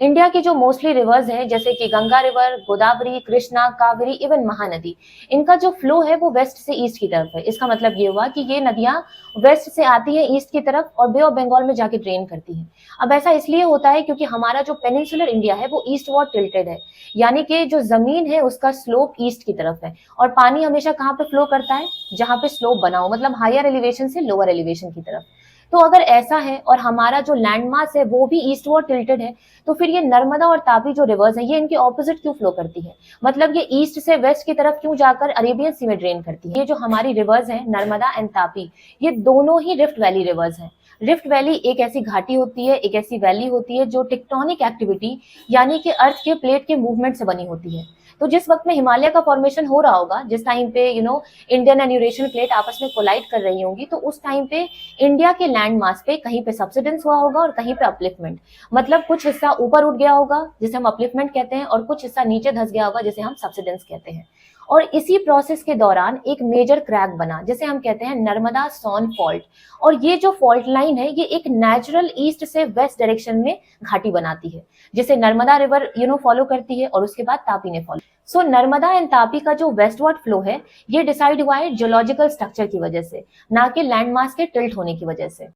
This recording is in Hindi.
इंडिया की जो मोस्टली रिवर्स हैं जैसे कि गंगा रिवर, गोदावरी, कृष्णा, कावेरी, इवन महानदी, इनका जो फ्लो है वो वेस्ट से ईस्ट की तरफ है। इसका मतलब ये हुआ कि ये नदियां वेस्ट से आती है ईस्ट की तरफ और बे ऑफ बंगाल में जाके ड्रेन करती है। अब ऐसा इसलिए होता है क्योंकि हमारा जो पेनिनसुलर इंडिया है वो ईस्टवर्ड टिल्टेड है, यानी कि जो जमीन है उसका स्लोप ईस्ट की तरफ है और पानी हमेशा कहाँ पे फ्लो करता है, जहां पे स्लोप बना हो, मतलब हायर एलिवेशन से लोअर एलिवेशन की तरफ। तो अगर ऐसा है और हमारा जो लैंड मास है वो भी ईस्टवर्ड टिल्टेड है, तो फिर ये नर्मदा और तापी जो रिवर्स है ये इनके ऑपोजिट क्यों फ्लो करती है, मतलब ये ईस्ट से वेस्ट की तरफ क्यों जाकर अरेबियन सी में ड्रेन करती है। ये जो हमारी रिवर्स है नर्मदा एंड तापी, ये दोनों ही रिफ्ट वैली रिवर्स हैं। रिफ्ट वैली एक ऐसी घाटी होती है, एक ऐसी वैली होती है जो टेक्टोनिक एक्टिविटी यानी कि अर्थ के प्लेट के मूवमेंट से बनी होती है। तो जिस वक्त में हिमालय का फॉर्मेशन हो रहा होगा, जिस टाइम पे इंडियन एंड यूरेशियन प्लेट आपस में कोलाइड कर रही होंगी, तो उस टाइम पे इंडिया के लैंड मास पे कहीं पे सब्सिडेंस हुआ होगा और कहीं पे अपलिफ्टमेंट, मतलब कुछ हिस्सा ऊपर उठ गया होगा जिसे हम अपलिफ्टमेंट कहते हैं और कुछ हिस्सा नीचे धंस गया होगा जिसे हम सब्सिडेंस कहते हैं। और इसी प्रोसेस के दौरान एक मेजर क्रैक बना जिसे हम कहते हैं नर्मदा सोन फॉल्ट। और ये जो फॉल्ट लाइन है ये एक नेचुरल ईस्ट से वेस्ट डायरेक्शन में घाटी बनाती है, जिसे नर्मदा रिवर फॉलो करती है और उसके बाद तापी ने follow. So Narmada and Tapi का जो वेस्टवर्ड फ्लो है ये डिसाइड हुआ है जियोलॉजिकल स्ट्रक्चर की वजह से, ना कि लैंड मास के टिल्ट होने की वजह से।